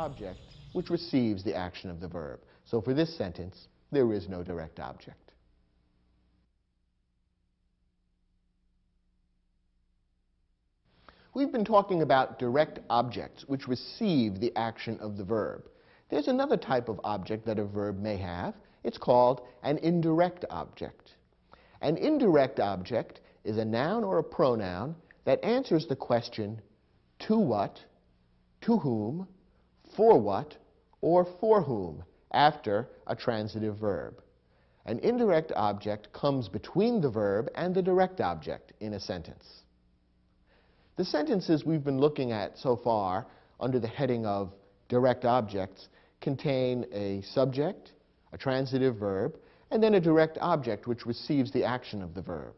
object which receives the action of the verb. So for this sentence, there is no direct object. We've been talking about direct objects which receive the action of the verb. There's another type of object that a verb may have. It's called an indirect object. An indirect object is a noun or a pronoun that answers the question, to what, to whom, for what, or for whom, after a transitive verb. An indirect object comes between the verb and the direct object in a sentence. The sentences we've been looking at so far under the heading of direct objects contain a subject, a transitive verb, and then a direct object which receives the action of the verb.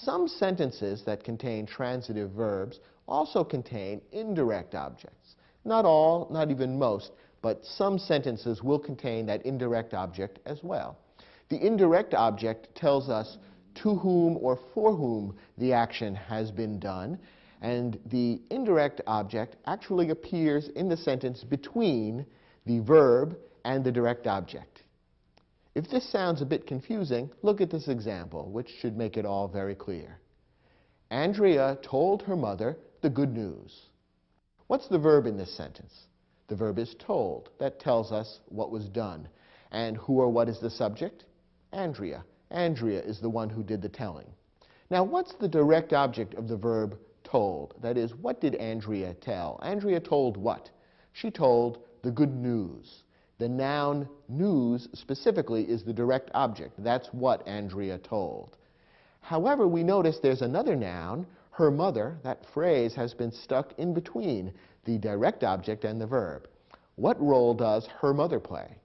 Some sentences that contain transitive verbs also contain indirect objects. Not all, not even most, but some sentences will contain that indirect object as well. The indirect object tells us to whom or for whom the action has been done, and the indirect object actually appears in the sentence between the verb and the direct object. If this sounds a bit confusing, look at this example, which should make it all very clear. Andrea told her mother the good news. What's the verb in this sentence? The verb is told. That tells us what was done. And who or what is the subject? Andrea. Andrea is the one who did the telling. Now, what's the direct object of the verb told? That is, what did Andrea tell? Andrea told what? She told the good news. The noun news specifically is the direct object. That's what Andrea told. However, we notice there's another noun, her mother. That phrase has been stuck in between the direct object and the verb. What role does her mother play?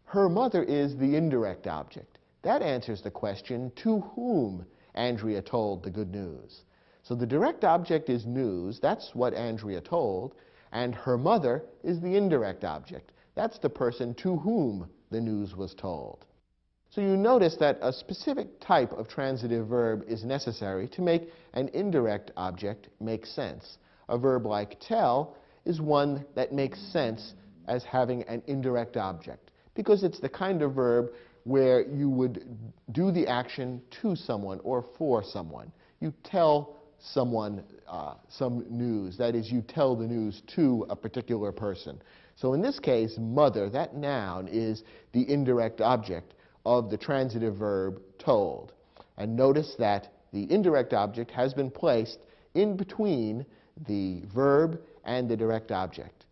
Her mother is the indirect object. That answers the question, to whom Andrea told the good news. So the direct object is news, that's what Andrea told, and her mother is the indirect object. That's the person to whom the news was told. So you notice that a specific type of transitive verb is necessary to make an indirect object make sense. A verb like tell is one that makes sense as having an indirect object, because it's the kind of verb where you would do the action to someone or for someone. You tell someone some news. That is, you tell the news to a particular person. So in this case, mother, that noun, is the indirect object of the transitive verb told. And notice that the indirect object has been placed in between the verb and the direct object.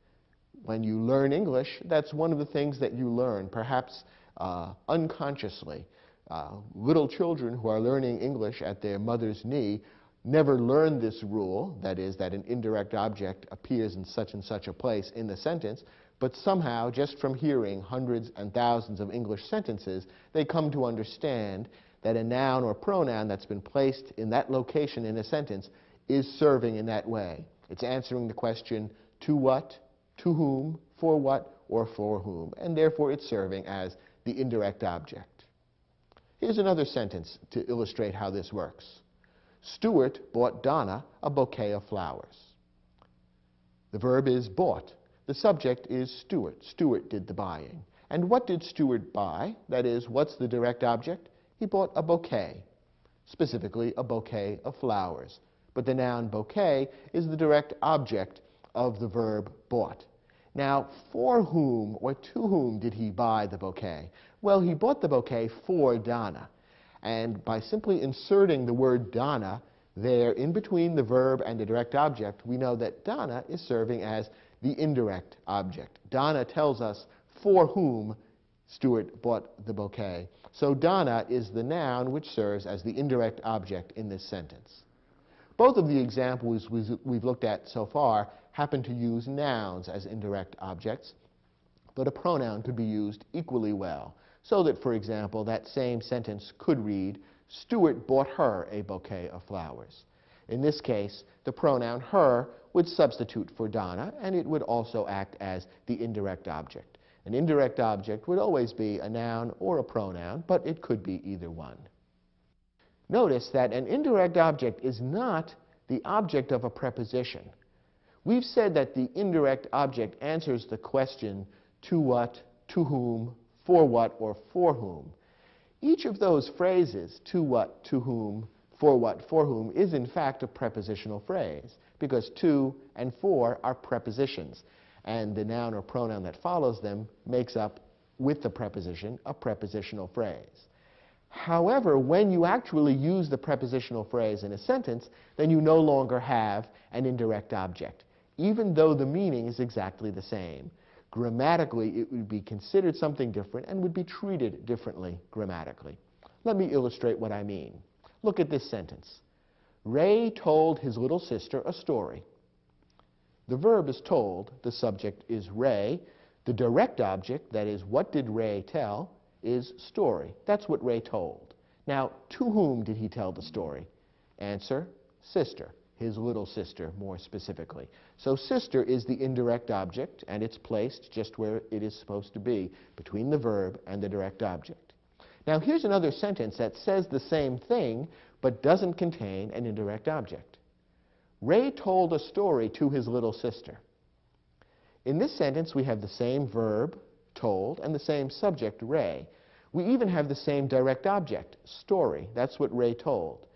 When you learn English, that's one of the things that you learn, perhaps unconsciously. Little children who are learning English at their mother's knee never learn this rule, that is, that an indirect object appears in such and such a place in the sentence, but somehow, just from hearing hundreds and thousands of English sentences, they come to understand that a noun or pronoun that's been placed in that location in a sentence is serving in that way. It's answering the question, to what, to whom, for what, or for whom, and therefore it's serving as the indirect object. Here's another sentence to illustrate how this works. Stuart bought Donna a bouquet of flowers. The verb is bought. The subject is Stuart. Stuart did the buying. And what did Stuart buy? That is, what's the direct object? He bought a bouquet, specifically a bouquet of flowers. But the noun bouquet is the direct object of the verb bought. Now, for whom or to whom did he buy the bouquet? Well, he bought the bouquet for Donna. And by simply inserting the word Donna there in between the verb and the direct object, we know that Donna is serving as the indirect object. Donna tells us for whom Stuart bought the bouquet. So Donna is the noun which serves as the indirect object in this sentence. Both of the examples we've looked at so far happen to use nouns as indirect objects, but a pronoun could be used equally well. So that, for example, that same sentence could read, Stuart bought her a bouquet of flowers. In this case, the pronoun her would substitute for Donna, and it would also act as the indirect object. An indirect object would always be a noun or a pronoun, but it could be either one. Notice that an indirect object is not the object of a preposition. We've said that the indirect object answers the question to what, to whom, for what, or for whom. Each of those phrases, to what, to whom, for whom, is in fact a prepositional phrase, because to and for are prepositions, and the noun or pronoun that follows them makes up, with the preposition, a prepositional phrase. However, when you actually use the prepositional phrase in a sentence, then you no longer have an indirect object, even though the meaning is exactly the same. Grammatically, it would be considered something different and would be treated differently grammatically. Let me illustrate what I mean. Look at this sentence. Ray told his little sister a story. The verb is told, the subject is Ray. The direct object, that is, what did Ray tell, is story. That's what Ray told. Now, to whom did he tell the story? Answer, sister, his little sister more specifically. So sister is the indirect object, and it's placed just where it is supposed to be, between the verb and the direct object. Now, here's another sentence that says the same thing, but doesn't contain an indirect object. Ray told a story to his little sister. In this sentence, we have the same verb, told, and the same subject, Ray. We even have the same direct object, story. That's what Ray told.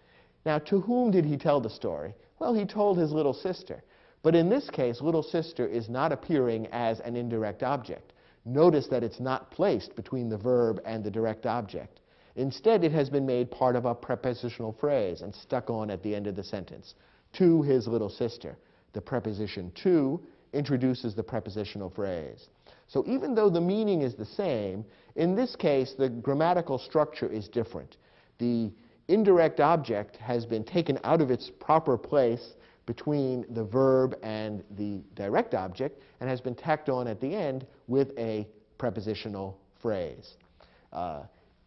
Now, to whom did he tell the story? Well, he told his little sister. But in this case, little sister is not appearing as an indirect object. Notice that it's not placed between the verb and the direct object. Instead, it has been made part of a prepositional phrase and stuck on at the end of the sentence. To his little sister. The preposition to introduces the prepositional phrase. So even though the meaning is the same, in this case, the grammatical structure is different. The indirect object has been taken out of its proper place between the verb and the direct object and has been tacked on at the end with a prepositional phrase.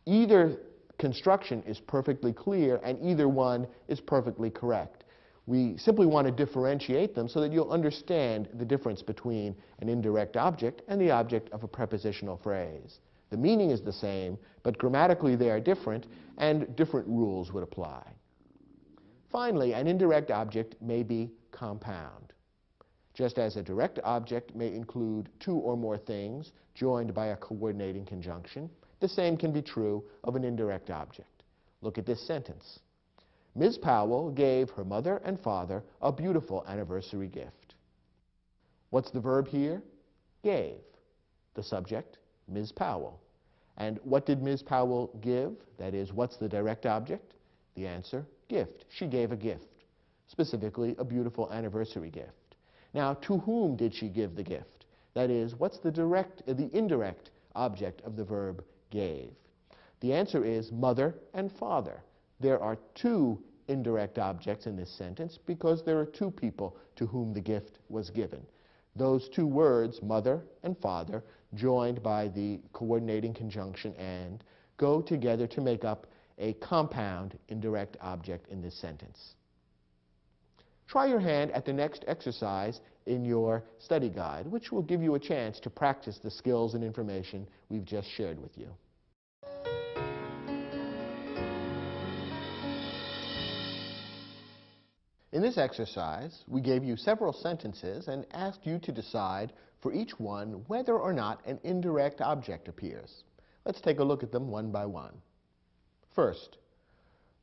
Either construction is perfectly clear and either one is perfectly correct. We simply want to differentiate them so that you'll understand the difference between an indirect object and the object of a prepositional phrase. The meaning is the same, but grammatically they are different, and different rules would apply. Finally, an indirect object may be compound. Just as a direct object may include two or more things joined by a coordinating conjunction, the same can be true of an indirect object. Look at this sentence. Ms. Powell gave her mother and father a beautiful anniversary gift. What's the verb here? Gave. The subject, Ms. Powell. And what did Ms. Powell give? That is, what's the direct object? The answer, gift. She gave a gift, specifically a beautiful anniversary gift. Now, to whom did she give the gift? That is, what's the indirect object of the verb gave? The answer is mother and father. There are two indirect objects in this sentence because there are two people to whom the gift was given. Those two words, mother and father, joined by the coordinating conjunction and, go together to make up a compound indirect object in this sentence. Try your hand at the next exercise in your study guide, which will give you a chance to practice the skills and information we've just shared with you. In this exercise, we gave you several sentences and asked you to decide for each one whether or not an indirect object appears. Let's take a look at them one by one. First,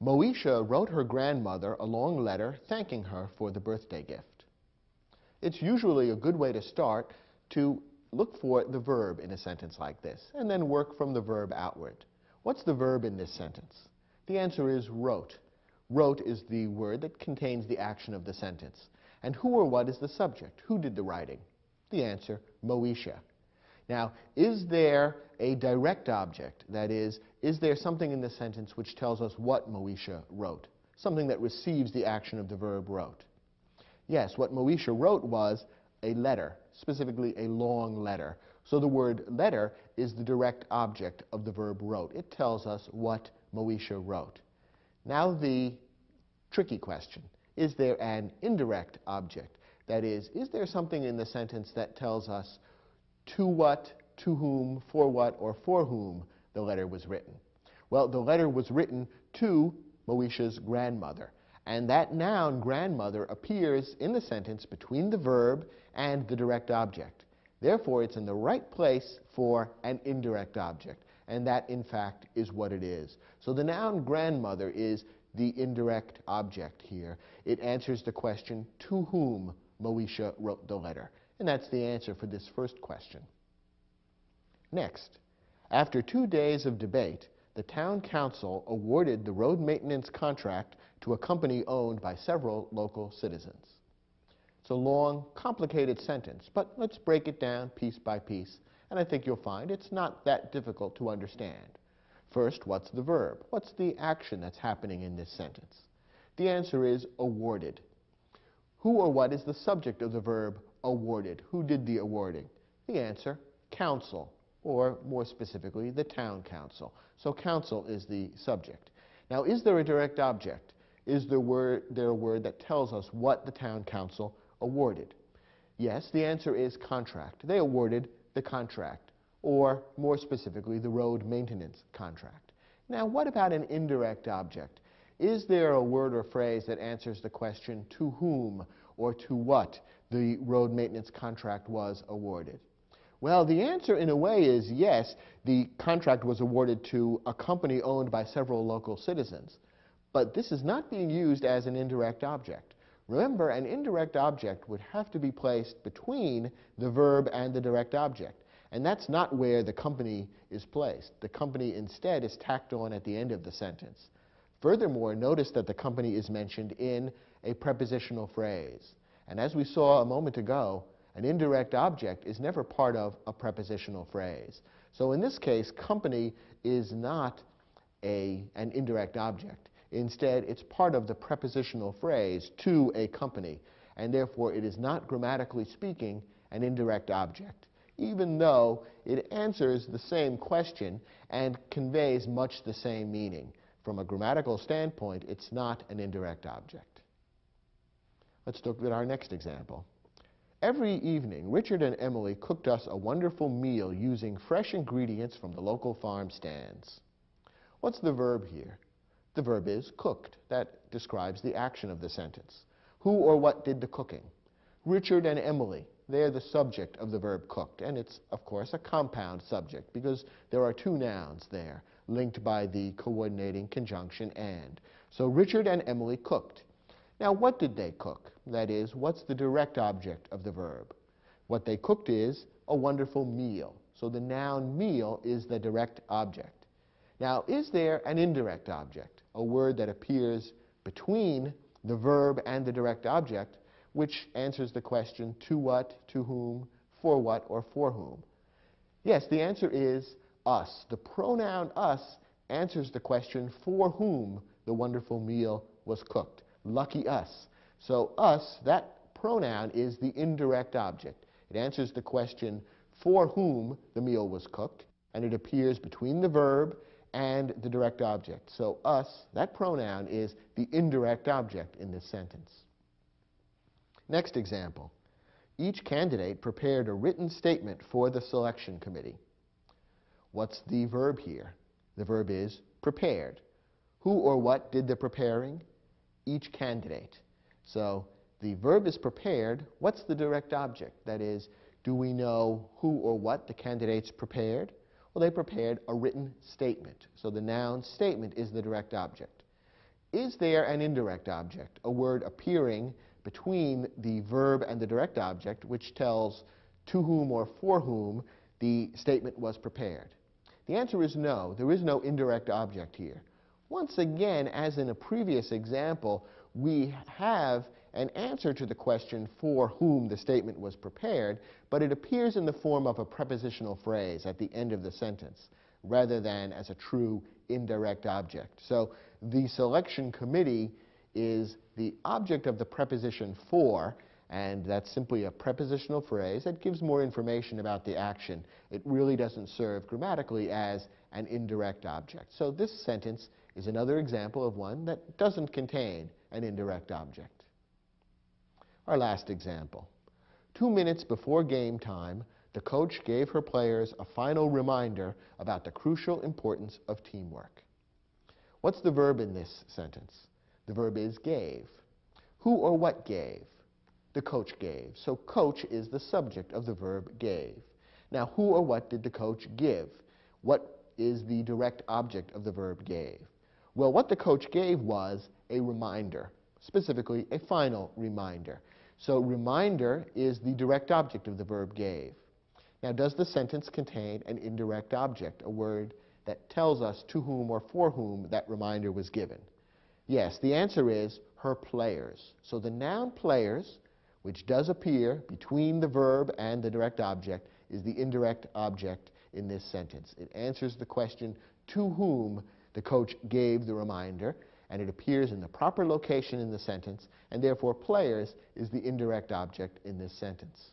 Moesha wrote her grandmother a long letter thanking her for the birthday gift. It's usually a good way to start to look for the verb in a sentence like this and then work from the verb outward. What's the verb in this sentence? The answer is wrote. Wrote is the word that contains the action of the sentence. And who or what is the subject? Who did the writing? The answer, Moesha. Now, is there a direct object? That is there something in the sentence which tells us what Moesha wrote? Something that receives the action of the verb wrote. Yes, what Moesha wrote was a letter, specifically a long letter. So the word letter is the direct object of the verb wrote. It tells us what Moesha wrote. Now the tricky question, is there an indirect object? That is there something in the sentence that tells us to what, to whom, or for whom the letter was written? Well, the letter was written to Moesha's grandmother. And that noun, grandmother, appears in the sentence between the verb and the direct object. Therefore, it's in the right place for an indirect object. And that, in fact, is what it is. So the noun grandmother is the indirect object here. It answers the question, to whom Moesha wrote the letter. And that's the answer for this first question. Next, after 2 days of debate, the town council awarded the road maintenance contract to a company owned by several local citizens. It's a long, complicated sentence, but let's break it down piece by piece, and I think you'll find it's not that difficult to understand. First, what's the verb? What's the action that's happening in this sentence? The answer is awarded. Who or what is the subject of the verb awarded? Who did the awarding? The answer, council, or more specifically, the town council. So council is the subject. Now, is there a direct object? Is there a word that tells us what the town council awarded? Yes, the answer is contract. They awarded the contract, or more specifically, the road maintenance contract. Now, what about an indirect object? Is there a word or phrase that answers the question to whom or to what the road maintenance contract was awarded? Well, the answer in a way is yes, the contract was awarded to a company owned by several local citizens. But this is not being used as an indirect object. Remember, an indirect object would have to be placed between the verb and the direct object. And that's not where the company is placed. The company instead is tacked on at the end of the sentence. Furthermore, notice that the company is mentioned in a prepositional phrase. And as we saw a moment ago, an indirect object is never part of a prepositional phrase. So in this case, company is not an indirect object. Instead, it's part of the prepositional phrase to a company, and therefore it is not, grammatically speaking, an indirect object, even though it answers the same question and conveys much the same meaning. From a grammatical standpoint, it's not an indirect object. Let's look at our next example. Every evening, Richard and Emily cooked us a wonderful meal using fresh ingredients from the local farm stands. What's the verb here? The verb is cooked. That describes the action of the sentence. Who or what did the cooking? Richard and Emily. They're the subject of the verb cooked. And it's, of course, a compound subject because there are two nouns there linked by the coordinating conjunction and. So Richard and Emily cooked. Now, what did they cook? That is, what's the direct object of the verb? What they cooked is a wonderful meal. So the noun meal is the direct object. Now, is there an indirect object, a word that appears between the verb and the direct object, which answers the question to what, to whom, for what, or for whom? Yes, the answer is us. The pronoun us answers the question for whom the wonderful meal was cooked. Lucky us. So us, that pronoun, is the indirect object. It answers the question for whom the meal was cooked, and it appears between the verb and the direct object. So us, that pronoun, is the indirect object in this sentence. Next example. Each candidate prepared a written statement for the selection committee. What's the verb here? The verb is prepared. Who or what did the preparing? Each candidate. So the verb is prepared. What's the direct object? That is, do we know who or what the candidates prepared? Well, they prepared a written statement. So the noun statement is the direct object. Is there an indirect object, a word appearing between the verb and the direct object, which tells to whom or for whom the statement was prepared? The answer is no. There is no indirect object here. Once again, as in a previous example, we have an answer to the question for whom the statement was prepared, but it appears in the form of a prepositional phrase at the end of the sentence, rather than as a true indirect object. So the selection committee is the object of the preposition for, and that's simply a prepositional phrase that gives more information about the action. It really doesn't serve grammatically as an indirect object. So this sentence is another example of one that doesn't contain an indirect object. Our last example. 2 minutes before game time, the coach gave her players a final reminder about the crucial importance of teamwork. What's the verb in this sentence? The verb is gave. Who or what gave? The coach gave. So coach is the subject of the verb gave. Now, who or what did the coach give? What is the direct object of the verb gave? Well, what the coach gave was a reminder, specifically a final reminder. So reminder is the direct object of the verb gave. Now, does the sentence contain an indirect object, a word that tells us to whom or for whom that reminder was given? Yes, the answer is her players. So the noun players, which does appear between the verb and the direct object, is the indirect object in this sentence. It answers the question to whom the coach gave the reminder, and it appears in the proper location in the sentence, and therefore players is the indirect object in this sentence.